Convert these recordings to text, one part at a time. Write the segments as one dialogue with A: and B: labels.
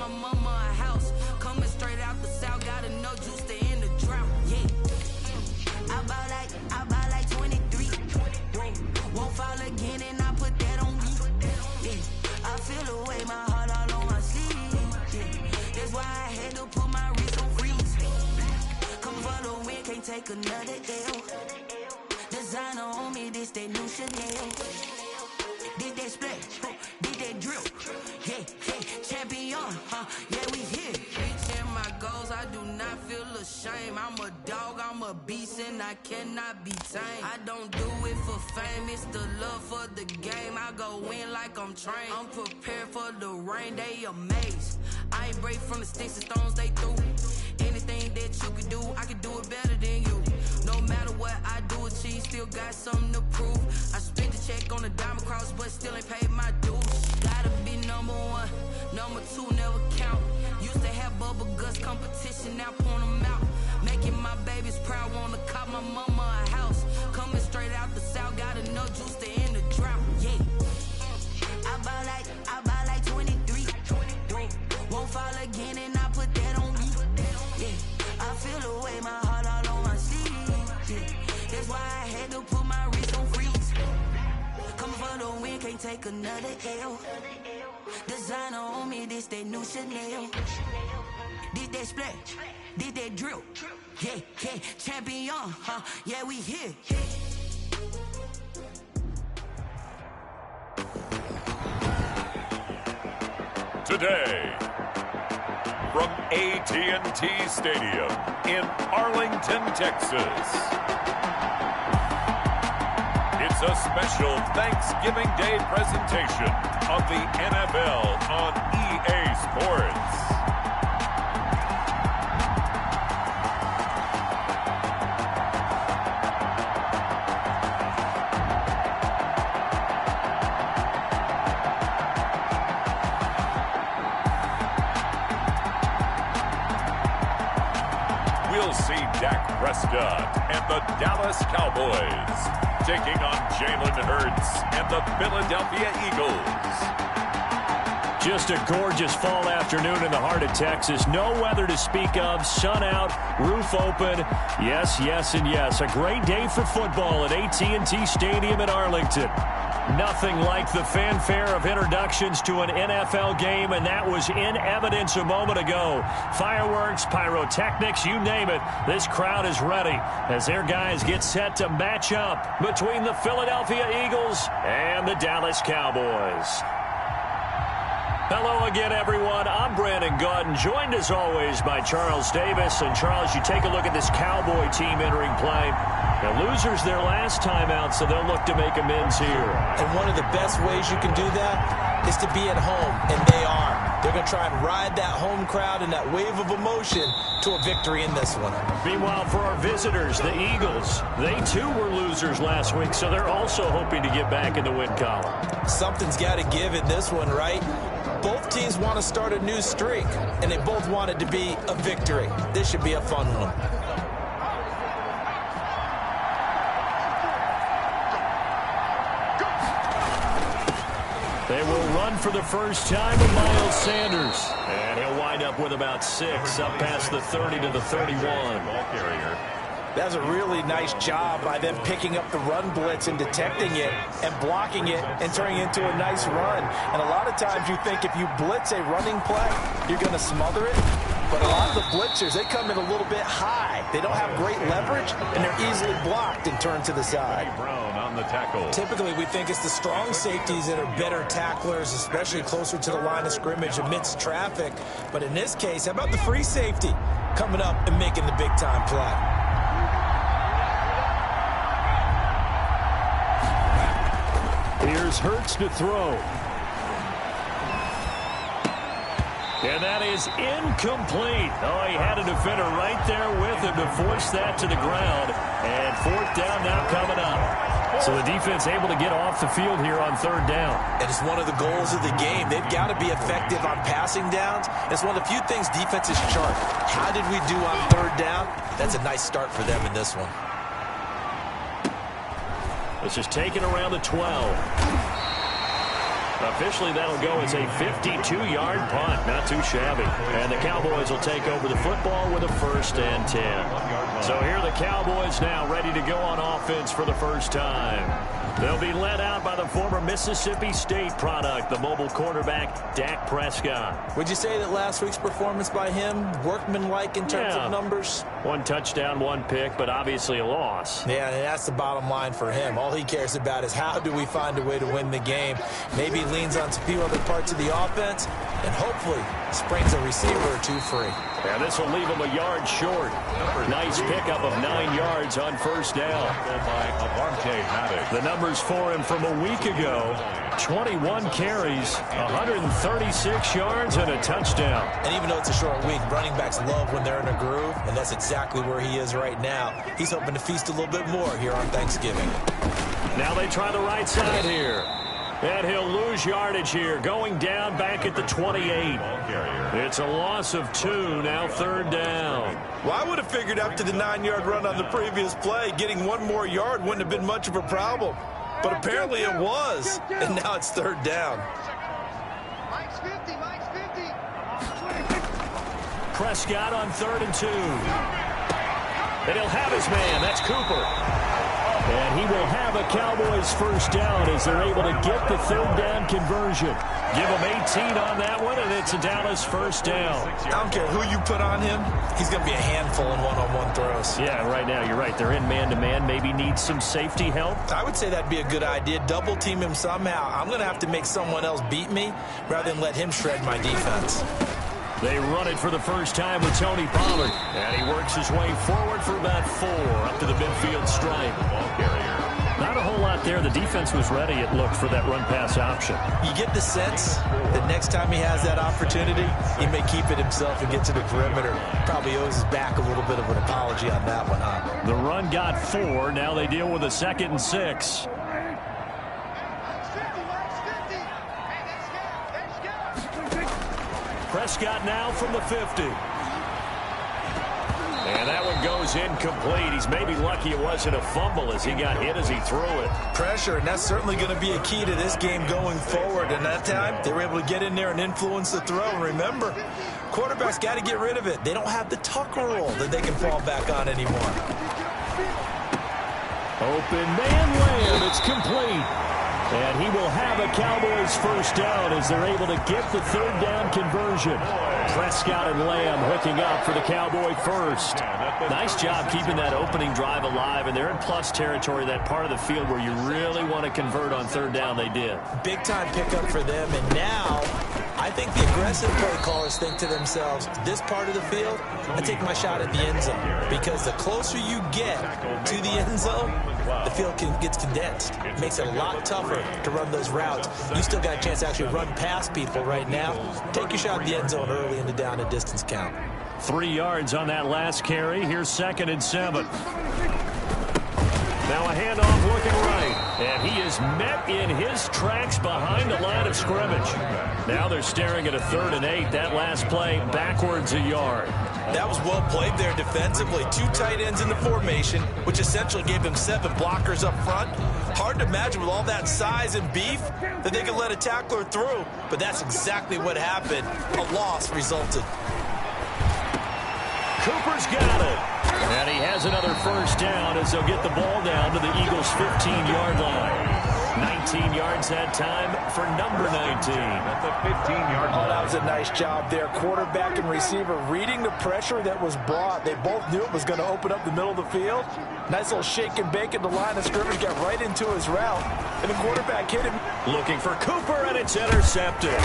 A: my mama a house. Coming straight out the south, got enough juice to end the drought. Yeah. I buy like 23. Won't fall again and I put that on me. Yeah. I feel the way, my heart all on my sleeve. Yeah. That's why I had to put my wrist on freeze. Come for the win, can't take another L. Designer on me, this that new Chanel. Did that splash, did that drill. Yeah, champion, yeah, we here. Reaching my goals, I do not feel ashamed. I'm a dog, I'm a beast, and I cannot be tamed. I don't do it for fame, it's the love for the game. I go in like I'm trained. I'm prepared for the rain, they amazed. I ain't break from the sticks and stones they threw. Anything that you can do, I can do it better than you. No matter what I do, achieve, still got something to prove. I spent the check on the diamond cross, but still ain't paid my dues. Gotta be number one, number two never count. Used to have bubble guts competition, now point them out. Making my babies proud, wanna cop my mama a house. Coming straight out the south, got enough juice to end the drought. Yeah. I buy like 23. Won't fall again and I put that on me. Yeah. I feel the way, my heart all on my sleeve. Yeah. That's why I had to put my wrist on freeze. Coming for the win, can't take another L. Designer on me, this that new Chanel. Did that splash, did that drill. Yeah, champion, yeah, we here.
B: Today, from AT&T Stadium in Arlington, Texas, it's a special Thanksgiving Day presentation of the NFL on EA Sports. We'll see Dak Prescott and the Dallas Cowboys taking on Jalen Hurts and the Philadelphia Eagles.
C: Just a gorgeous fall afternoon in the heart of Texas. No weather to speak of. Sun out, roof open. Yes, yes, and yes. A great day for football at AT&T Stadium in Arlington. Nothing like the fanfare of introductions to an NFL game, and that was in evidence a moment ago. Fireworks, pyrotechnics, you name it. This crowd is ready as their guys get set to match up between the Philadelphia Eagles and the Dallas Cowboys. Hello again, everyone. I'm Brandon Gaudin, joined as always by Charles Davis. And Charles, you take a look at this Cowboy team entering play. The losers their last time out, so they'll look to make amends here.
D: And one of the best ways you can do that is to be at home, and they are. They're going to try and ride that home crowd and that wave of emotion to a victory in this one.
C: Meanwhile, for our visitors, the Eagles, they too were losers last week, so they're also hoping to get back in the win column.
D: Something's got to give in this one, right? Both teams want to start a new streak, and they both want it to be a victory. This should be a fun one.
C: They will run for the first time with Miles Sanders. And he'll wind up with about 6, up past the 30 to the 31.
B: Ball carrier.
D: That's a really nice job by them picking up the run blitz and detecting it and blocking it and turning it into a nice run. And a lot of times you think if you blitz a running play, you're going to smother it. But a lot of the blitzers, they come in a little bit high. They don't have great leverage, and they're easily blocked and turned to the side.
B: Brown on the tackle.
D: Typically, we think it's the strong safeties that are better tacklers, especially closer to the line of scrimmage amidst traffic. But in this case, how about the free safety coming up and making the big-time play?
C: Here's Hurts to throw. And that is incomplete. Oh, he had a defender right there with him to force that to the ground. And 4th down now coming up. So the defense able to get off the field here on 3rd down.
D: And it's one of the goals of the game. They've got to be effective on passing downs. It's one of the few things defenses chart. How did we do on 3rd down? That's a nice start for them in this one.
C: This is taken around the 12. Officially, that'll go as a 52-yard punt. Not too shabby. And the Cowboys will take over the football with a 1st and 10. So here are the Cowboys now ready to go on offense for the first time. They'll be led out by the former Mississippi State product, the mobile quarterback, Dak Prescott.
D: Would you say that last week's performance by him, workmanlike in terms of numbers?
C: 1 touchdown, 1 pick, but obviously a loss.
D: Yeah, and that's the bottom line for him. All he cares about is how do we find a way to win the game. Maybe he leans on a few other parts of the offense, and hopefully springs a receiver or 2 free.
C: And this will leave him a yard short. Nice pickup of 9 yards on 1st down. The numbers for him from a week ago: 21 carries, 136 yards, and a touchdown.
D: And even though it's a short week, running backs love when they're in a groove, and that's exactly where he is right now. He's hoping to feast a little bit more here on Thanksgiving.
C: Now they try the right side here. And he'll lose yardage here, going down back at the 28. It's a loss of 2, now 3rd down.
D: Well, I would have figured after the 9-yard run on the previous play, getting 1 more yard wouldn't have been much of a problem. But apparently it was, and now it's 3rd down.
C: Prescott on 3rd and 2. And he'll have his man. That's Cooper. And he will have a Cowboys 1st down as they're able to get the 3rd down conversion. Give him 18 on that one, and it's a Dallas 1st down.
D: I don't care who you put on him. He's going to be a handful in one-on-one throws.
C: Yeah, right now, you're right. They're in man-to-man. Maybe needs some safety help.
D: I would say that'd be a good idea. Double team him somehow. I'm going to have to make someone else beat me rather than let him shred my defense.
C: They run it for the first time with Tony Pollard. And he works his way forward for about 4 up to the midfield stripe. Not a whole lot there. The defense was ready, it looked, for that run-pass option.
D: You get the sense that next time he has that opportunity, he may keep it himself and get to the perimeter. Probably owes his back a little bit of an apology on that one, huh?
C: The run got 4. Now they deal with a 2nd and 6. Prescott now from the 50. And that one goes incomplete. He's maybe lucky it wasn't a fumble as he got hit as he threw it.
D: Pressure, and that's certainly going to be a key to this game going forward. And that time, they were able to get in there and influence the throw. And remember, quarterbacks got to get rid of it. They don't have the tuck rule that they can fall back on anymore.
C: Open man Lamb. It's complete. And he will have a Cowboys 1st down as they're able to get the 3rd down conversion. Prescott and Lamb hooking up for the Cowboy 1st. Nice job keeping that opening drive alive, and they're in plus territory, that part of the field where you really want to convert on 3rd down. They did.
D: Big time pickup for them, and now I think the aggressive play callers think to themselves, this part of the field, I take my shot at the end zone, because the closer you get to the end zone, the field gets condensed. It makes it a lot tougher to run those routes. You still got a chance to actually run past people right now. Take your shot at the end zone early in the down and distance count.
C: 3 yards on that last carry. Here's 2nd and 7. Now a handoff looking right. And he is met in his tracks behind the line of scrimmage. Now they're staring at a 3rd and 8. That last play backwards a yard.
D: That was well played there defensively. 2 tight ends in the formation, which essentially gave them 7 blockers up front. Hard to imagine with all that size and beef that they could let a tackler through. But that's exactly what happened. A loss resulted.
C: Cooper's got it. And he has another 1st down as they'll get the ball down to the Eagles' 15-yard line. 19 yards that time for number 19.
D: At the 15-yard line. Oh, that was a nice job there. Quarterback and receiver reading the pressure that was brought. They both knew it was going to open up the middle of the field. Nice little shake and bake at the line of scrimmage. Got right into his route. And the quarterback hit him.
C: Looking for Cooper, and it's intercepted.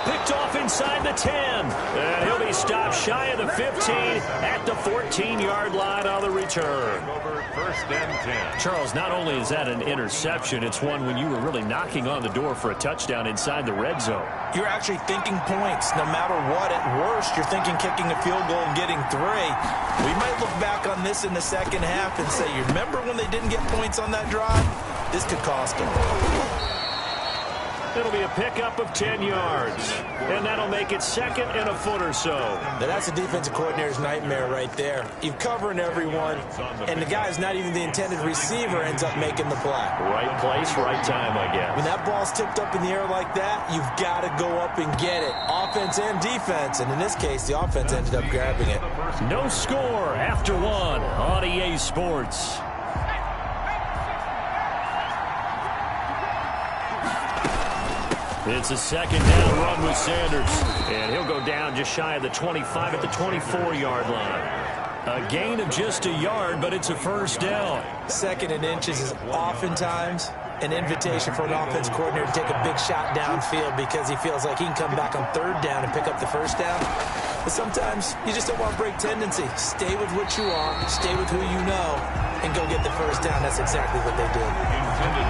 C: Picked off inside the 10. And he'll be stopped shy of the 15 at the 14-yard line on the return.
B: Over 1st and 10.
C: Charles, not only is that an interception, it's one when you were really knocking on the door for a touchdown inside the red zone.
D: You're actually thinking points no matter what. At worst, you're thinking kicking a field goal and getting 3. We might look back on this in the second half and say, you remember when they didn't get points on that drive? This could cost them.
C: It'll be a pickup of 10 yards. And that'll make it second and a foot or so.
D: Now that's a defensive coordinator's nightmare right there. You're covering everyone, and the guy's not even the intended receiver ends up making the play.
C: Right place, right time, I guess.
D: When that ball's tipped up in the air like that, you've got to go up and get it. Offense and defense, and in this case, the offense ended up grabbing it.
C: No score after one on EA Sports. It's a second down run with Sanders. And he'll go down just shy of the 25 at the 24-yard line. A gain of just a yard, but it's a first down.
D: Second and inches is oftentimes an invitation for an offense coordinator to take a big shot downfield because he feels like he can come back on third down and pick up the first down. But sometimes you just don't want to break tendency. Stay with what you are, stay with who you know, and go get the first down. That's exactly what they did.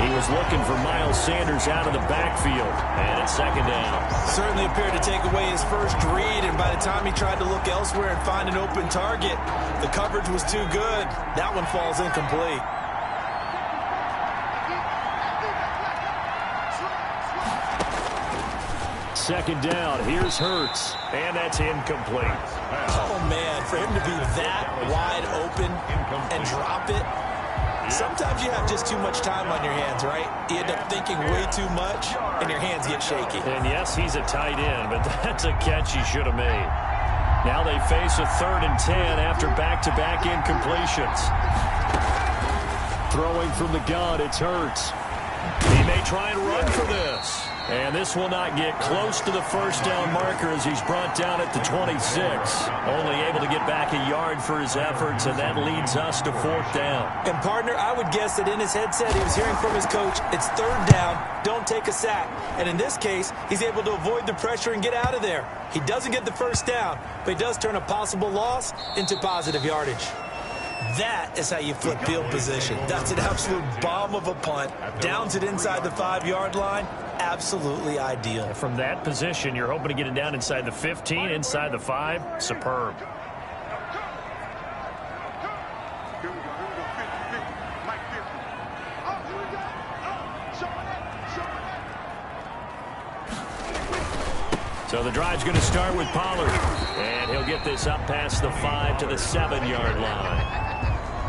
C: He was looking for Miles Sanders out of the backfield, and it's second down.
D: Certainly appeared to take away his first read, and by the time he tried to look elsewhere and find an open target, the coverage was too good. That one falls incomplete.
C: Second down, here's Hurts, and that's incomplete.
D: Oh, man, for him to be that wide open and drop it, sometimes you have just too much time on your hands, right? You end up thinking way too much, and your hands get shaky.
C: And yes, he's a tight end, but that's a catch he should have made. Now they face a 3rd and 10 after back-to-back incompletions. Throwing from the gun, it's Hurts. He may try and run for this. And this will not get close to the first down marker as he's brought down at the 26. Only able to get back a yard for his efforts, and that leads us to 4th down.
D: And, partner, I would guess that in his headset he was hearing from his coach, it's 3rd down, don't take a sack. And in this case, he's able to avoid the pressure and get out of there. He doesn't get the first down, but he does turn a possible loss into positive yardage. That is how you flip field position. That's an absolute bomb of a punt. Downs it inside the 5-yard line. Absolutely ideal.
C: From that position, you're hoping to get it down inside the 15, inside the 5. Superb. So the drive's going to start with Pollard. And he'll get this up past the 5 to the 7-yard line.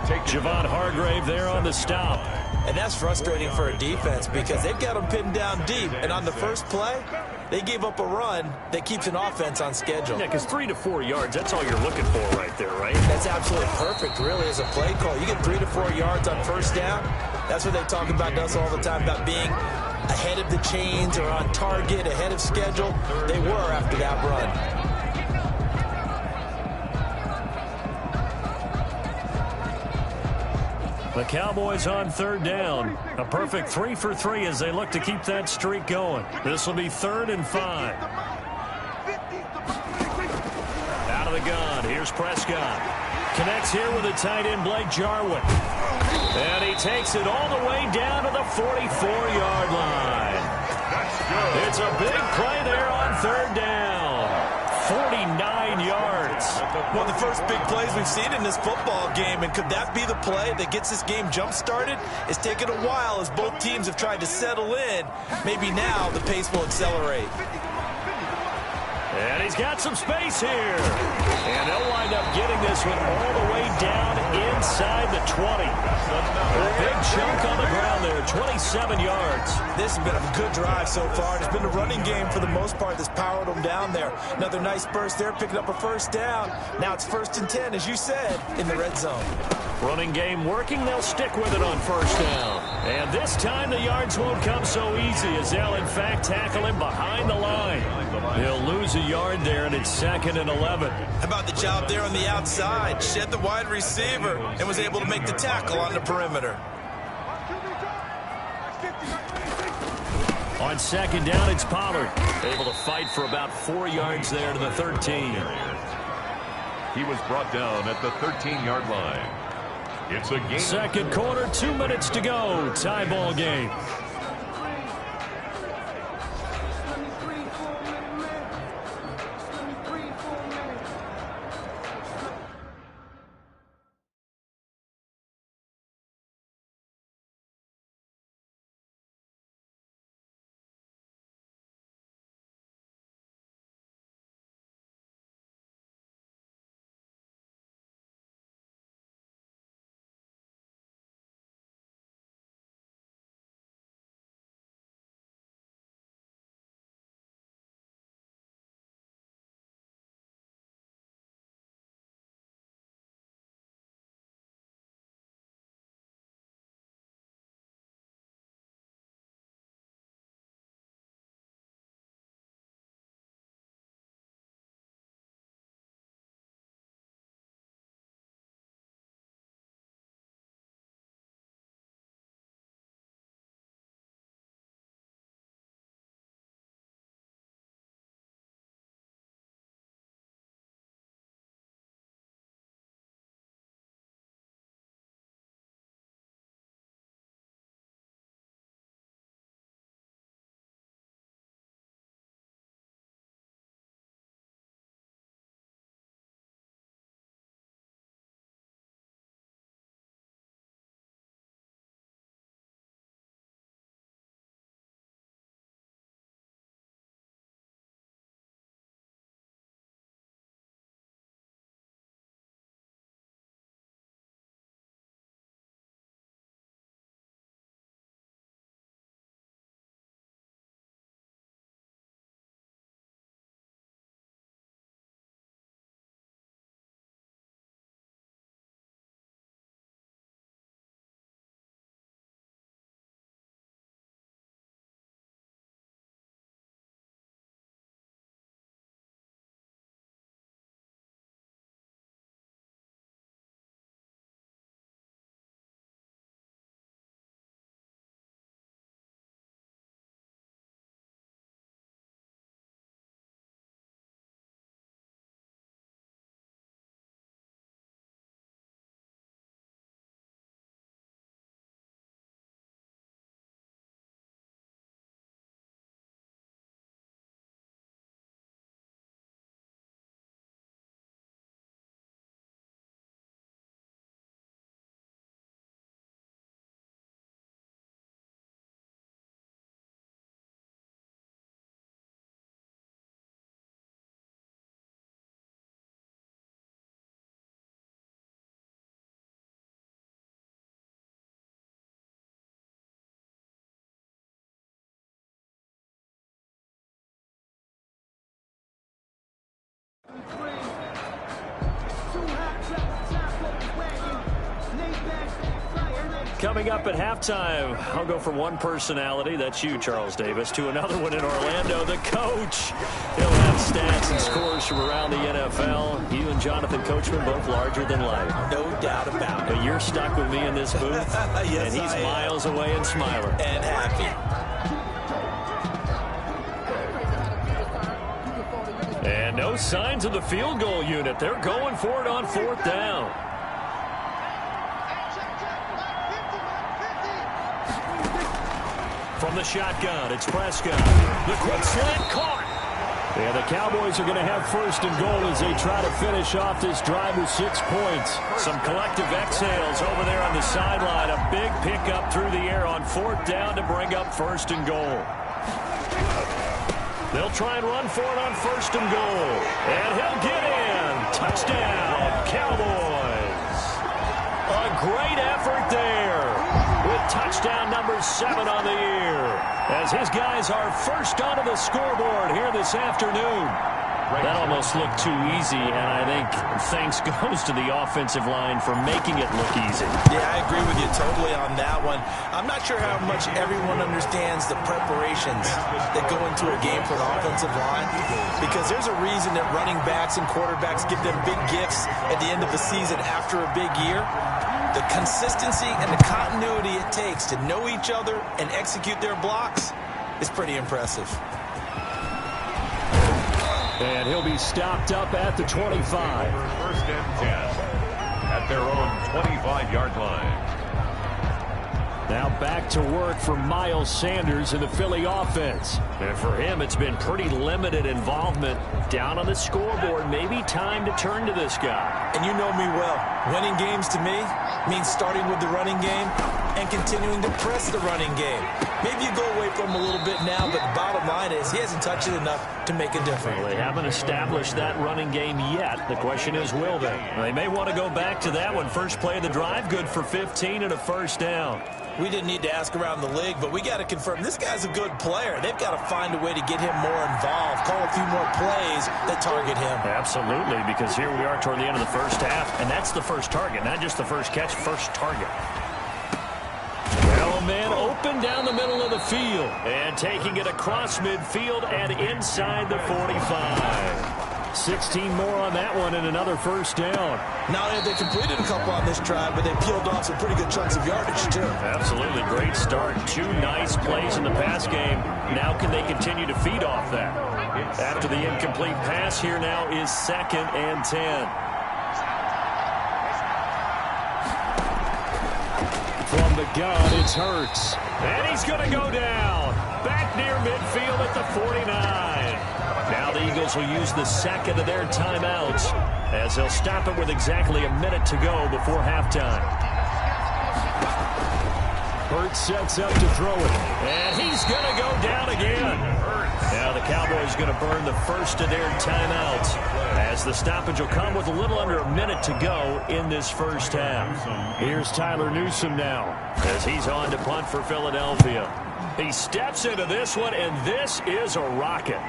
C: Take Javon Hargrave there on the stop.
D: And that's frustrating for a defense because they've got them pinned down deep. And on the first play, they gave up a run that keeps an offense on schedule.
C: Yeah, because 3 to 4 yards, that's all you're looking for right there, right?
D: That's absolutely perfect, really, as a play call. You get 3 to 4 yards on first down. That's what they talk about to us all the time, about being ahead of the chains or on target, ahead of schedule. They were after that run.
C: The Cowboys on 3rd down. A perfect 3 for 3 as they look to keep that streak going. This will be 3rd and 5. Out of the gun. Here's Prescott. Connects here with the tight end Blake Jarwin. And he takes it all the way down to the 44-yard line. It's a big play there on 3rd down. 49 yards.
D: One of the first big plays we've seen in this football game, and could that be the play that gets this game jump-started? It's taken a while as both teams have tried to settle in. Maybe now the pace will accelerate.
C: And he's got some space here. And they'll wind up getting this one all the way down inside the 20. A big chunk on the ground there, 27 yards.
D: This has been a good drive so far. It's been a running game for the most part that's powered them down there. Another nice burst there, picking up a first down. Now it's 1st and 10, as you said, in the red zone.
C: Running game working. They'll stick with it on first down. And this time the yards won't come so easy as they'll, in fact, tackle him behind the line. He'll lose a yard there, and it's 2nd and 11.
D: How about the job there on the outside? Shed the wide receiver and was able to make the tackle on the perimeter.
C: On 2nd down, it's Pollard. Able to fight for about 4 yards there to the 13.
B: He was brought down at the 13-yard line. It's a game.
C: Second quarter, 2 minutes to go. Tie ball game. Coming up at halftime, I'll go from one personality, that's you, Charles Davis, to another one in Orlando, the coach. He'll have stats and scores from around the NFL. You and Jonathan Coachman both larger than life.
D: No doubt about it.
C: But you're stuck with me in this booth,
D: yes,
C: and he's miles away and smiling.
D: And happy.
C: And no signs of the field goal unit. They're going for it on 4th down. From the shotgun, it's Prescott. The quick slant caught. Yeah, the Cowboys are going to have 1st and goal as they try to finish off this drive with 6 points. Some collective exhales over there on the sideline. A big pickup through the air on 4th down to bring up 1st and goal. They'll try and run for it on 1st and goal. And he'll get in. Touchdown, Cowboys. A great effort there with touchdown number 7 on the year, as his guys are first onto the scoreboard here this afternoon. That almost looked too easy, and I think thanks goes to the offensive line for making it look easy.
D: Yeah, I agree with you totally on that one. I'm not sure how much everyone understands the preparations that go into a game for an offensive line, because there's a reason that running backs and quarterbacks give them big gifts at the end of the season after a big year. The consistency and the continuity it takes to know each other and execute their blocks is pretty impressive.
C: And he'll be stopped up at the 25.
B: 1st and 10 at their own 25-yard line.
C: Now back to work for Miles Sanders in the Philly offense. And for him, it's been pretty limited involvement down on the scoreboard. Maybe time to turn to this guy.
D: And you know me well. Winning games to me means starting with the running game and continuing to press the running game. Maybe you go away from him a little bit now, but the bottom line is he hasn't touched it enough to make a difference.
C: Well, they haven't established that running game yet. The question is, will they? Well, they may want to go back to that one. First play of the drive, good for 15 and a 1st down.
D: We didn't need to ask around the league, but we got to confirm this guy's a good player. They've got to find a way to get him more involved, call a few more plays that target him.
C: Absolutely, because here we are toward the end of the 1st half, and that's the first target, not just the first catch, first target. Well, man, open down the middle of the field, and taking it across midfield and inside the 45. 16 more on that one and another 1st down.
D: Not only have they completed a couple on this drive, but they peeled off some pretty good chunks of yardage, too.
C: Absolutely. Great start. 2 nice plays in the pass game. Now can they continue to feed off that? After the incomplete pass, here now is 2nd and 10. From the gun, it's Hurts. And he's going to go down. Back near midfield at the 49. Now the Eagles will use the 2nd of their timeouts as they'll stop it with exactly a minute to go before halftime. Hurts sets up to throw it. And he's going to go down again. Now the Cowboys going to burn the 1st of their timeouts as the stoppage will come with a little under a minute to go in this 1st half. Here's Tyler Newsome now as he's on to punt for Philadelphia. He steps into this one, and this is a rocket.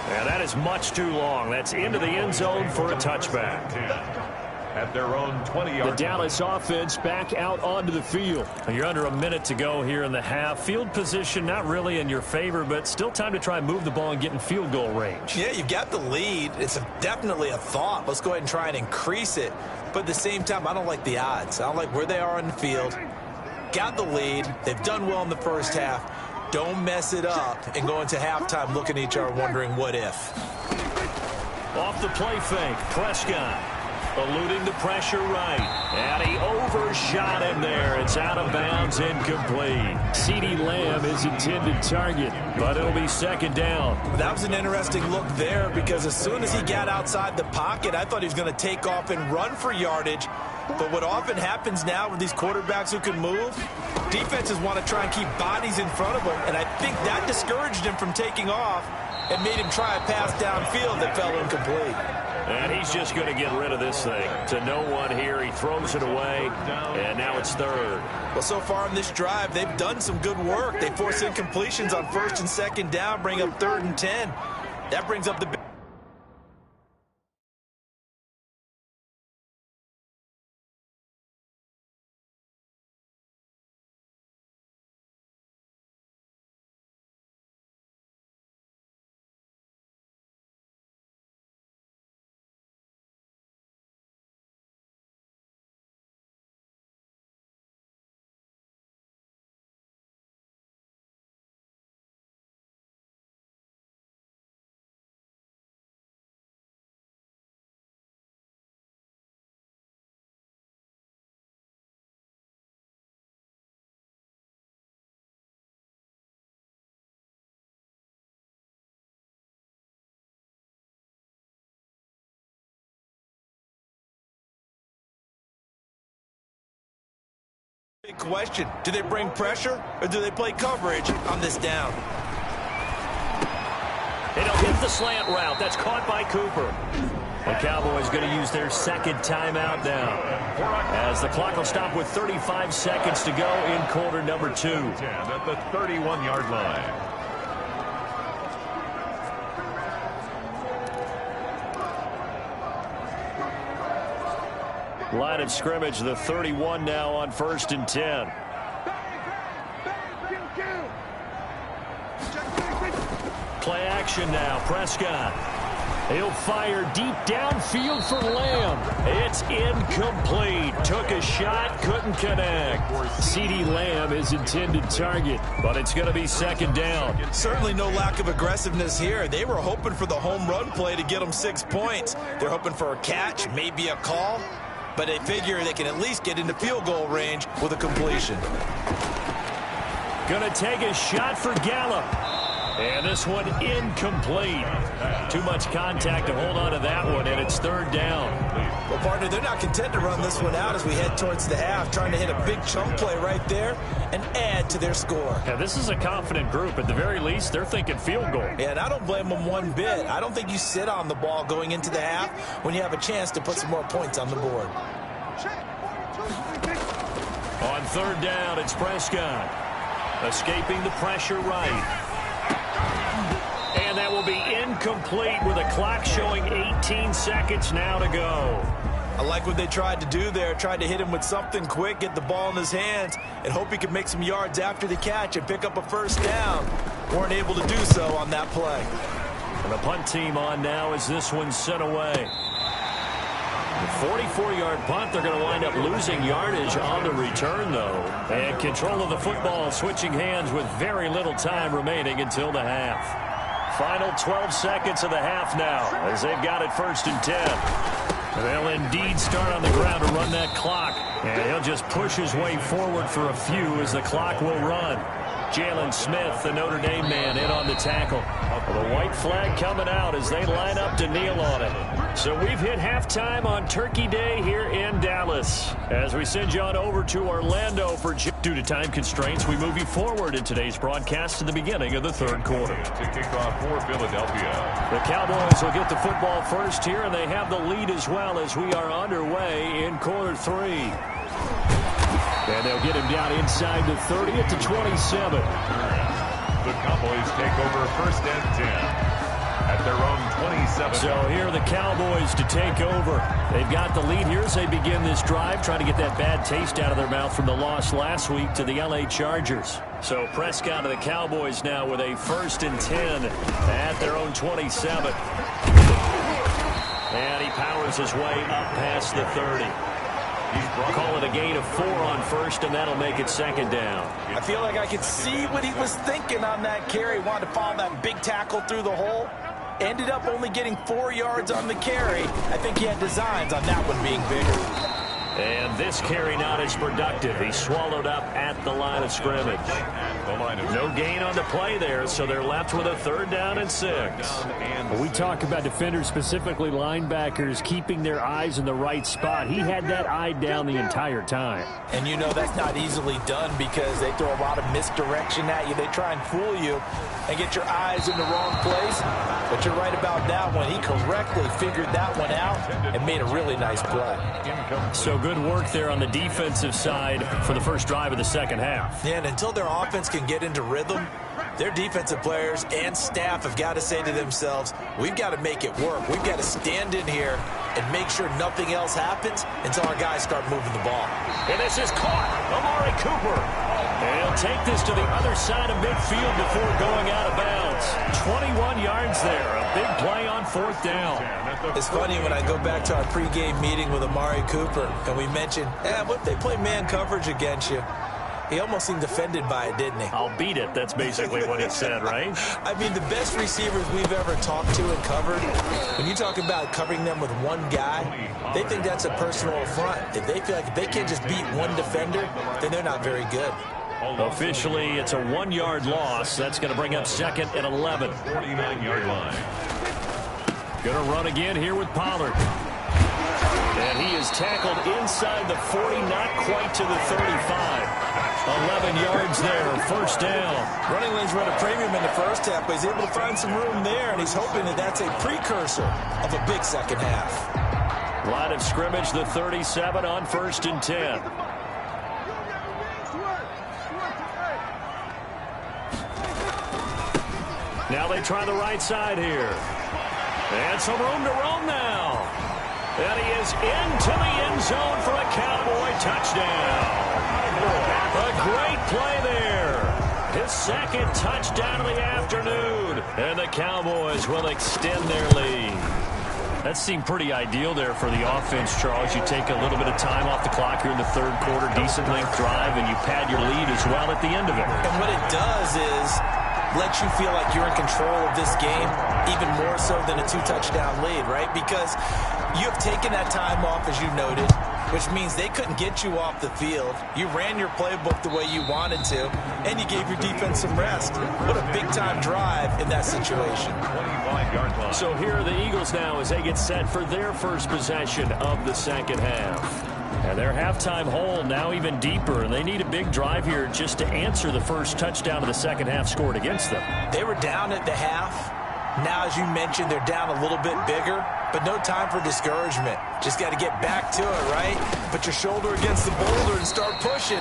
C: Yeah, that is much too long. That's into the end zone for a touchback.
B: At their own 20-yard
C: The Dallas offense back out onto the field. You're under a minute to go here in the half. Field position not really in your favor, but still time to try and move the ball and get in field goal range.
D: Yeah, you've got the lead. It's definitely a thought. Let's go ahead and try and increase it. But at the same time, I don't like the odds. I don't like where they are in the field. Got the lead. They've done well in the 1st half. Don't mess it up and go into halftime looking at each other wondering what if.
C: Off the play fake, Prescott eluding the pressure right. And he overshot him there. It's out of bounds, incomplete. CeeDee Lamb is intended target, but it'll be 2nd down.
D: That was an interesting look there because as soon as he got outside the pocket, I thought he was going to take off and run for yardage. But what often happens now with these quarterbacks who can move, defenses want to try and keep bodies in front of them, and I think that discouraged him from taking off and made him try a pass downfield that fell incomplete.
C: And he's just going to get rid of this thing. To no one here, he throws it away, and now it's 3rd.
D: Well, so far in this drive, they've done some good work. They force incompletions on 1st and 2nd down, bring up 3rd and 10. That brings up the Question, do they bring pressure or do they play coverage on this down?
C: And he'll hit the slant route. That's caught by Cooper. The Cowboys going to use their second timeout now, as the clock will stop with 35 seconds to go in quarter number 2.
B: At the 31-yard line.
C: Line of scrimmage, the 31 now on 1st and 10. Play action now. Prescott. He'll fire deep downfield for Lamb. It's incomplete. Took a shot, couldn't connect. CeeDee Lamb is intended target, but it's going to be second down.
D: Certainly no lack of aggressiveness here. They were hoping for the home run play to get them 6 points. They're hoping for a catch, maybe a call, but they figure they can at least get into field goal range with a completion.
C: Going to take a shot for Gallup. And this one incomplete. Too much contact to hold on to that one, and it's third down.
D: Well, partner, they're not content to run this one out as we head towards the half, trying to hit a big chunk play right there and add to their score.
C: Yeah, this is a confident group. At the very least, they're thinking field goal.
D: Yeah, and I don't blame them one bit. I don't think you sit on the ball going into the half when you have a chance to put some more points on the board.
C: On third down, it's Prescott. Escaping the pressure right. And that will be incomplete with a clock showing 18 seconds now to go.
D: I like what they tried to do there. Tried to hit him with something quick, get the ball in his hands, and hope he could make some yards after the catch and pick up a first down. Weren't able to do so on that play.
C: And the punt team on now as this one's sent away. The 44-yard punt, they're going to wind up losing yardage on the return, though. And control of the football switching hands with very little time remaining until the half. Final 12 seconds of the half now as they've got it 1st and 10. They'll indeed start on the ground to run that clock. And he'll just push his way forward for a few as the clock will run. Jalen Smith, the Notre Dame man, in on the tackle. The white flag coming out as they line up to kneel on it. So we've hit halftime on Turkey Day here in Dallas. As we send you on over to Orlando for... Due to time constraints, we move you forward in today's broadcast to the beginning of the third quarter.
B: To kick off for Philadelphia.
C: The Cowboys will get the football first here, and they have the lead as well as we are underway in quarter 3. And they'll get him down inside the 30 at the 27.
B: The Cowboys take over 1st and 10 at their own 27.
C: So here are the Cowboys to take over. They've got the lead here as they begin this drive, trying to get that bad taste out of their mouth from the loss last week to the LA Chargers. So Prescott of the Cowboys now with a 1st and 10 at their own 27. And he powers his way up past the 30. Call it a gain of 4 on 1st, and that'll make it 2nd down.
D: I feel like I could see what he was thinking on that carry. Wanted to follow that big tackle through the hole. Ended up only getting 4 yards on the carry. I think he had designs on that one being bigger.
C: And this carry not as productive. He swallowed up at the line of scrimmage. No gain on the play there, so they're left with a 3rd down and 6.
E: We talk about defenders, specifically linebackers, keeping their eyes in the right spot. He had that eye down the entire time.
D: And you know that's not easily done because they throw a lot of misdirection at you. They try and fool you and get your eyes in the wrong place. But you're right about that one. He correctly figured that one out and made a really nice play.
C: So good work there on the defensive side for the first drive of the second half.
D: Yeah, and until their offense can get into rhythm, their defensive players and staff have got to say to themselves, we've got to make it work. We've got to stand in here and make sure nothing else happens until our guys start moving the ball.
C: And this is caught. Amari Cooper. And he'll take this to the other side of midfield before going out of bounds. 21 yards there. A big play on 4th down.
D: It's funny when I go back to our pregame meeting with Amari Cooper and we mentioned, what if they play man coverage against you? He almost seemed offended by it, didn't he?
C: I'll beat it. That's basically what he said, right?
D: I mean, the best receivers we've ever talked to and covered, when you talk about covering them with one guy, they think that's a personal affront. If they feel like if they can't just beat one defender, then they're not very good.
C: Officially, it's a 1-yard loss. That's going to bring up 2nd and 11.
B: 49-yard line.
C: Going to run again here with Pollard. And he is tackled inside the 40, not quite to the 35. 11 yards there, first down.
D: Running lanes run a premium in the first half, but he's able to find some room there, and he's hoping that that's a precursor of a big second half.
C: Line of scrimmage, the 37 on 1st and 10. Now they try the right side here. And some room to roam now. And he is into the end zone for a Cowboy touchdown. A great play there. His second touchdown of the afternoon. And the Cowboys will extend their lead. That seemed pretty ideal there for the offense, Charles. You take a little bit of time off the clock here in the third quarter, decent length drive, and you pad your lead as well at the end of it.
D: And what it does is let you feel like you're in control of this game, even more so than a 2-touchdown lead, right? Because you have taken that time off, as you noted, which means they couldn't get you off the field. You ran your playbook the way you wanted to, and you gave your defense some rest. What a big-time drive in that situation.
B: 25-yard line.
C: So here are the Eagles now as they get set for their first possession of the second half. And their halftime hole now even deeper, and they need a big drive here just to answer the first touchdown of the second half scored against them.
D: They were down at the half. Now, as you mentioned, they're down a little bit bigger, but no time for discouragement. Just got to get back to it, right? Put your shoulder against the boulder and start pushing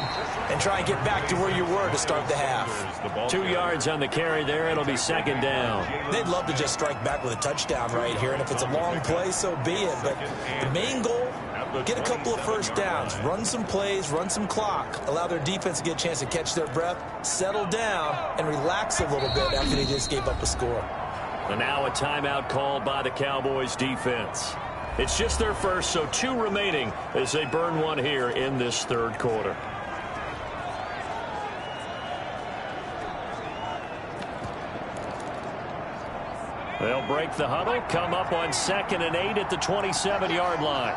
D: and try and get back to where you were to start the half.
C: 2 yards on the carry there. It'll be second down.
D: They'd love to just strike back with a touchdown right here, and if it's a long play, so be it. But the main goal, get a couple of first downs, run some plays, run some clock, allow their defense to get a chance to catch their breath, settle down, and relax a little bit after they just gave up a score.
C: And now a timeout called by the Cowboys defense. It's just their first, so 2 remaining as they burn one here in this third quarter. They'll break the huddle, come up on 2nd and 8 at the 27-yard line.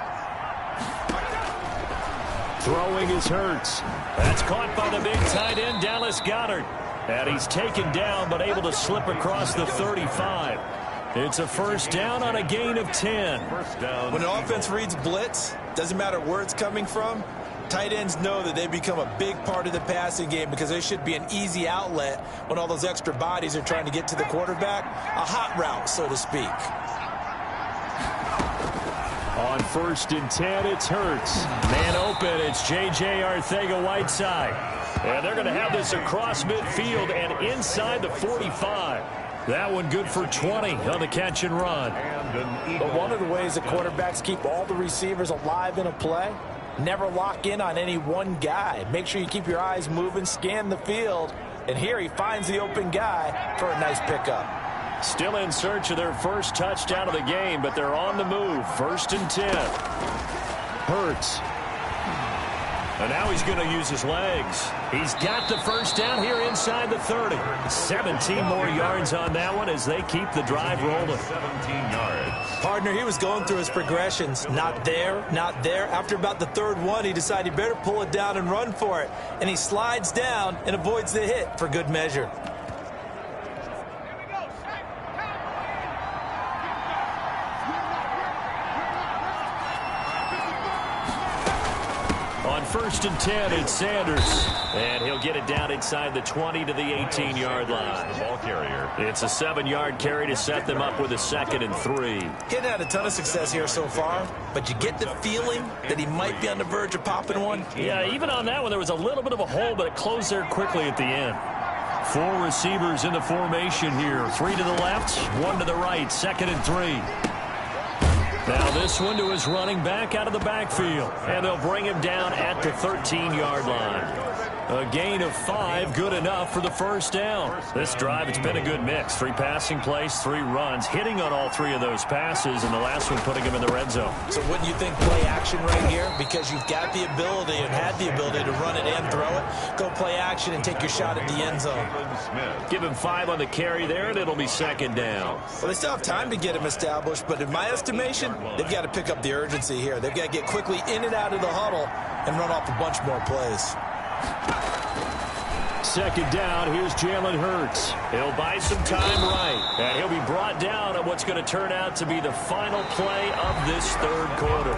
C: Throwing is Hurts. That's caught by the big tight end, Dallas Goedert. And he's taken down, but able to slip across the 35. It's a first down on a gain of 10.
B: First down.
D: When an offense reads blitz, doesn't matter where it's coming from, tight ends know that they become a big part of the passing game because they should be an easy outlet when all those extra bodies are trying to get to the quarterback. A hot route, so to speak.
C: On 1st and 10, it's Hurts. Man open, it's J.J. Arcega-Whiteside. And they're going to have this across midfield and inside the 45. That one good for 20 on the catch and run.
D: But one of the ways that quarterbacks keep all the receivers alive in a play, never lock in on any one guy. Make sure you keep your eyes moving, scan the field. And here he finds the open guy for a nice pickup.
C: Still in search of their first touchdown of the game, but they're on the move. 1st and 10. Hurts. And now he's going to use his legs. He's got the first down here inside the 30. 17 more yards on that one as they keep the drive rolling.
B: 17 yards.
D: Partner, he was going through his progressions. Not there, not there. After about the 3rd one, he decided he better pull it down and run for it. And he slides down and avoids the hit for good measure.
C: On 1st and 10, it's Sanders. And he'll get it down inside the 20 to the 18-yard line.
B: The ball carrier.
C: It's a 7-yard carry to set them up with a 2nd and 3.
D: He hadn't had a ton of success here so far, but you get the feeling that he might be on the verge of popping one.
C: Yeah, even on that one, there was a little bit of a hole, but it closed there quickly at the end. 4 receivers in the formation here. 3 to the left, 1 to the right, 2nd and 3. Now this one to his running back out of the backfield. And they'll bring him down at the 13-yard line. A gain of 5, good enough for the first down. This drive, it's been a good mix. 3 passing plays, 3 runs, hitting on all 3 of those passes, and the last one putting him in the red zone.
D: So wouldn't you think play action right here? Because you've got the ability and had the ability to run it and throw it. Go play action and take your shot at the end zone.
C: Give him 5 on the carry there, and it'll be 2nd down.
D: Well, they still have time to get him established, but in my estimation, they've got to pick up the urgency here. They've got to get quickly in and out of the huddle and run off a bunch more plays.
E: Second down, here's Jalen Hurts.
C: He'll buy some time right, and he'll be brought down on what's going to turn out to be the final play of this third quarter.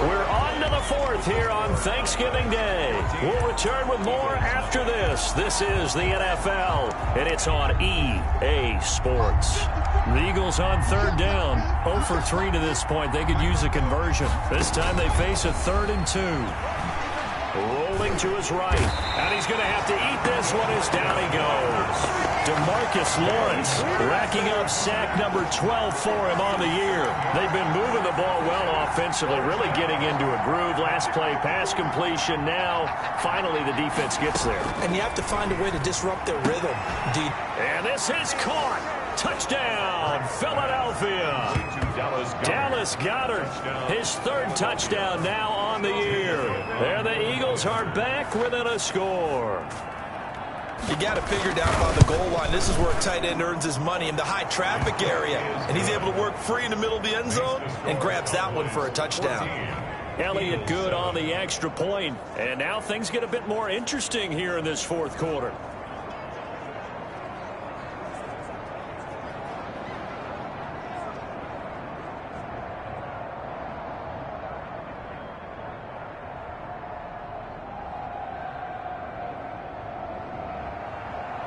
C: We're on to the fourth here on Thanksgiving Day. We'll return with more after this. This is the NFL, and it's on EA Sports.
E: The Eagles on third down. 0 for 3 to this point. They could use a conversion. This time they face a 3rd and 2.
C: Rolling to his right, and he's going to have to eat this one as down he goes.
E: DeMarcus Lawrence racking up sack number 12 for him on the year.
C: They've been moving the ball well offensively, really getting into a groove. Last play, pass completion. Now, finally, the defense gets there.
D: And you have to find a way to disrupt their rhythm.
C: And this is caught. Touchdown, Philadelphia. Dallas Goedert, his 3rd touchdown now on the year. And the Eagles are back within a score.
D: You got to figure down by the goal line. This is where a tight end earns his money, in the high traffic area. And he's able to work free in the middle of the end zone and grabs that one for a touchdown.
C: Elliott good on the extra point. And now things get a bit more interesting here in this fourth quarter.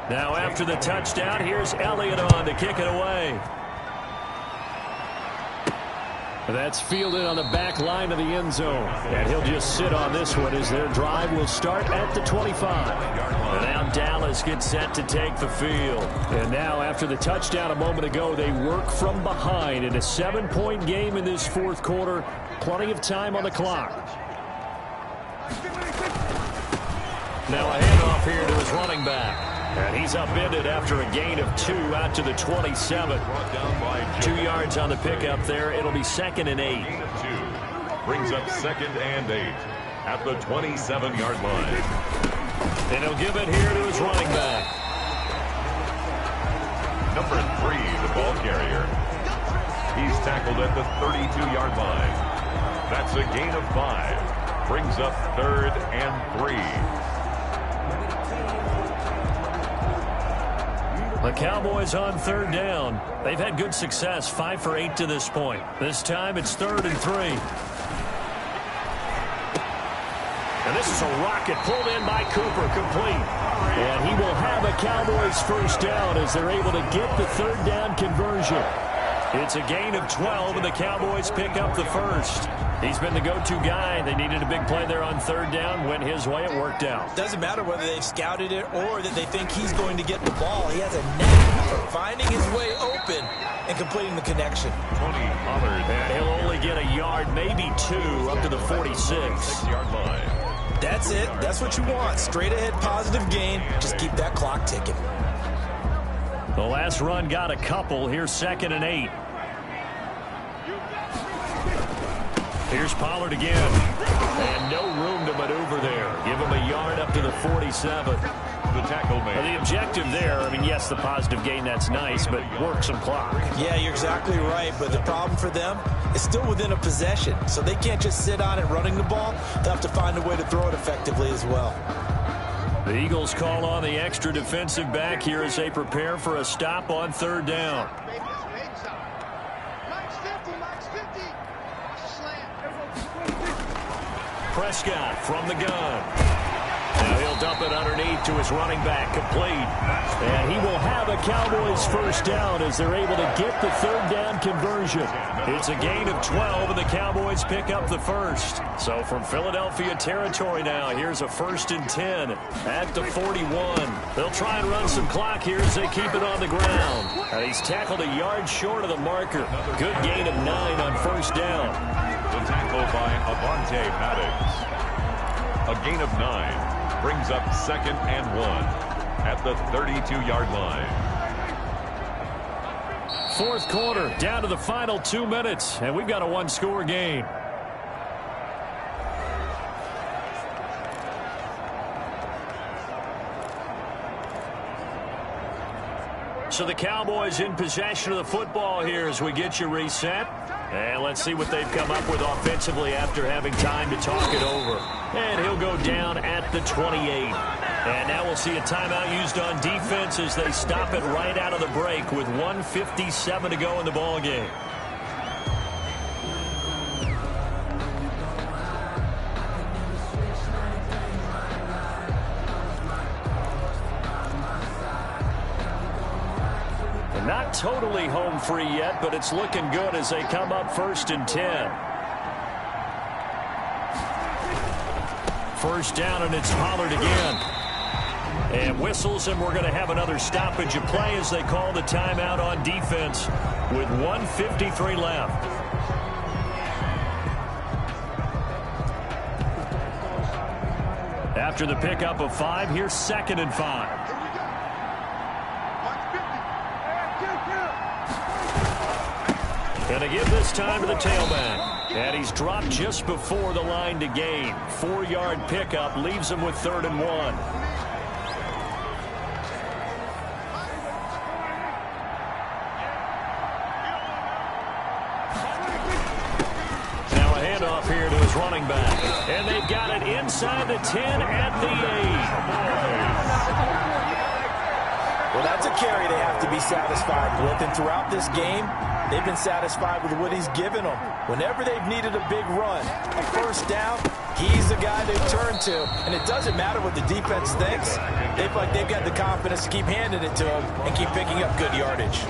C: Now after the touchdown, here's Elliott on to kick it away.
E: That's fielded on the back line of the end zone. And he'll just sit on this one as their drive will start at the 25.
C: And now Dallas gets set to take the field.
E: And now after the touchdown a moment ago, they work from behind in a 7-point game in this fourth quarter. Plenty of time on the clock.
C: Now a handoff here to his running back. And he's upended after a gain of 2 out to the 27. 2 yards on the pickup there. It'll be 2nd and 8.
B: Brings up 2nd and 8 at the 27-yard line.
C: And he'll give it here to his running back.
B: Number 3, the ball carrier. He's tackled at the 32-yard line. That's a gain of 5. Brings up 3rd and 3.
C: The Cowboys on 3rd down. They've had good success, 5 for 8 to this point. This time it's 3rd and 3. And this is a rocket pulled in by Cooper, complete.
E: And he will have a Cowboys first down as they're able to get the 3rd down conversion.
C: It's a gain of 12, and the Cowboys pick up the first. He's been the go-to guy. They needed a big play there on 3rd down. Went his way. It worked out.
D: Doesn't matter whether they've scouted it or that they think he's going to get the ball. He has a knack for finding his way open and completing the connection.
B: Tony Pollard.
C: And he'll only get a yard, maybe 2, up to the 46-yard
B: line.
D: That's it. That's what you want. Straight ahead positive gain. Just keep that clock ticking.
C: The last run got a couple. Here's 2nd and 8. Here's Pollard again. And no room to maneuver there. Give him a yard up to the 47.
B: The tackle made.
C: The objective there, I mean, yes, the positive gain, that's nice, but work some clock.
D: Yeah, you're exactly right. But the problem for them is still within a possession. So they can't just sit on it running the ball. They'll have to find a way to throw it effectively as well.
C: The Eagles call on the extra defensive back here as they prepare for a stop on 3rd down. Prescott from the gun. Now he'll dump it underneath to his running back, complete.
E: And he will have a Cowboys first down as they're able to get the 3rd down conversion.
C: It's a gain of 12, and the Cowboys pick up the first. So from Philadelphia territory now, here's a 1st and 10 at the 41. They'll try and run some clock here as they keep it on the ground. And he's tackled a yard short of the marker. Good gain of 9 on 1st down.
B: The tackle by Avonte Maddox. A gain of 9 brings up 2nd and 1 at the 32-yard line.
E: Fourth quarter, down to the final 2 minutes, and we've got a 1-score game.
C: So the Cowboys in possession of the football here as we get you reset. And let's see what they've come up with offensively after having time to talk it over. And he'll go down at the 28. And now we'll see a timeout used on defense as they stop it right out of the break with 1:57 to go in the ball game. Not totally home free yet, but it's looking good as they come up 1st and 10. First down, and it's Pollard again. And whistles, and we're going to have another stoppage of play as they call the timeout on defense with 1:53 left. After the pickup of 5, here's 2nd and 5. Going to give this time to the tailback. And he's dropped just before the line to gain. 4-yard pickup leaves him with 3rd and 1. Now a handoff here to his running back. And they've got it inside the 10 at the 8.
D: Well, that's a carry they have to be satisfied with. And throughout this game, they've been satisfied with what he's given them. Whenever they've needed a big run, a first down, he's the guy they turn to. And it doesn't matter what the defense thinks. They feel like they've got the confidence to keep handing it to him and keep picking up good yardage.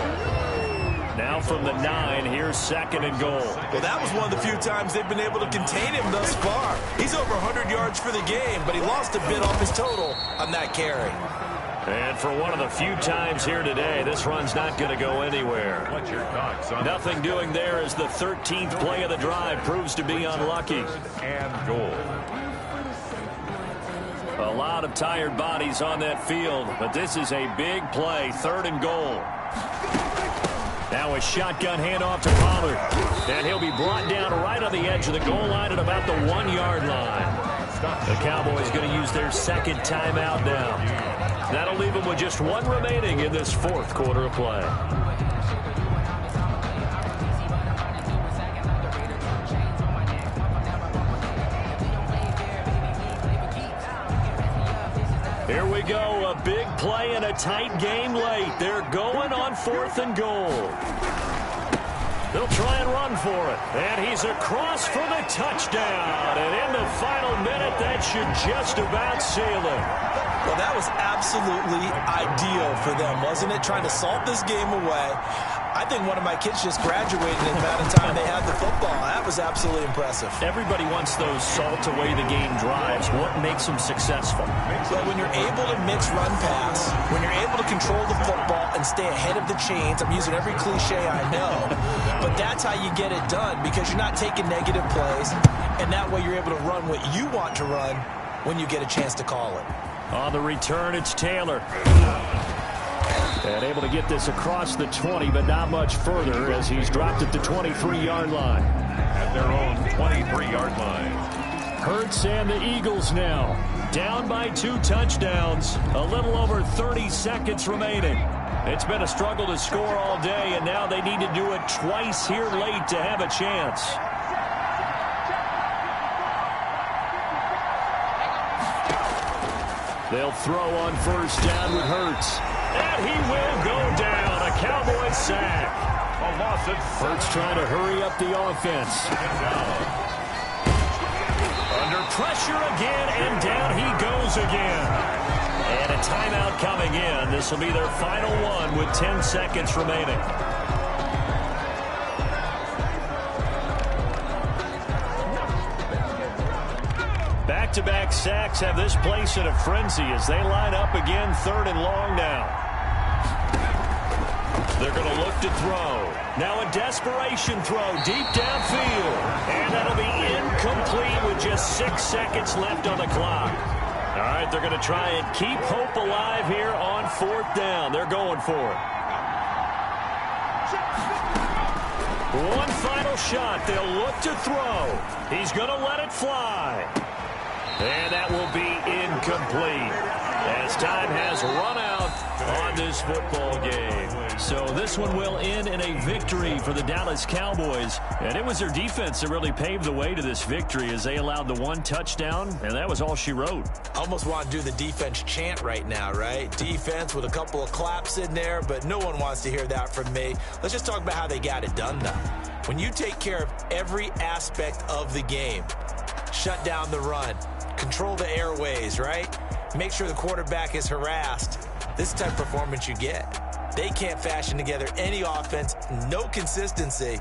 C: Now from the 9, here's 2nd and goal.
F: Well, that was one of the few times they've been able to contain him thus far. He's over 100 yards for the game, but he lost a bit off his total on that carry.
C: And for one of the few times here today, this run's not going to go anywhere.
B: What's your thoughts on
C: Nothing doing there as the 13th play of the drive proves to be unlucky.
B: and goal?
C: A lot of tired bodies on that field, but this is a big play, 3rd and goal. Now a shotgun handoff to Pollard. And he'll be brought down right on the edge of the goal line at about the 1-yard line. The Cowboys going to use their 2nd timeout now. That'll leave them with just 1 remaining in this 4th quarter of play. Here we go, a big play and a tight game late. They're going on 4th and goal. They'll try and run for it. And he's across for the touchdown. And in the final minute, that should just about seal it.
F: Well, that was absolutely ideal for them, wasn't it? Trying to salt this game away. I think one of my kids just graduated in the amount of time they had the football. That was absolutely impressive.
C: Everybody wants those salt-away-the-game drives. What makes them successful?
F: Well, when you're able to mix run-pass, when you're able to control the football and stay ahead of the chains, I'm using every cliche I know, but that's how you get it done because you're not taking negative plays, and that way you're able to run what you want to run when you get a chance to call it.
C: On the return, it's Taylor. And able to get this across the 20, but not much further as he's dropped at the 23-yard line.
B: At their own 23-yard line.
C: Hurts and the Eagles now down by 2 touchdowns. A little over 30 seconds remaining. It's been a struggle to score all day, and now they need to do it twice here late to have a chance. They'll throw on 1st down with Hurts. And he will go down. A Cowboys sack.
B: A loss of
C: Hurts trying to hurry up the offense. Under pressure again, and down he goes again. And a timeout coming in. This will be their final one with 10 seconds remaining. Back-to-back sacks have this place in a frenzy as they line up again 3rd and long now. They're going to look to throw. Now a desperation throw deep downfield. And that'll be incomplete with just 6 seconds left on the clock. All right, they're going to try and keep hope alive here on 4th down. They're going for it. One final shot. They'll look to throw. He's going to let it fly. And that will be incomplete. as time has run out on this football game. So this one will end in a victory for the Dallas Cowboys. And it was their defense that really paved the way to this victory as they allowed the one touchdown, and that was all she wrote.
F: Almost want to do the defense chant right now, right? Defense with a couple of claps in there, but no one wants to hear that from me. Let's just talk about how they got it done, though. When you take care of every aspect of the game, shut down the run, control the airways, right? Make sure the quarterback is harassed. This type of performance you get. They can't fashion together any offense, no consistency.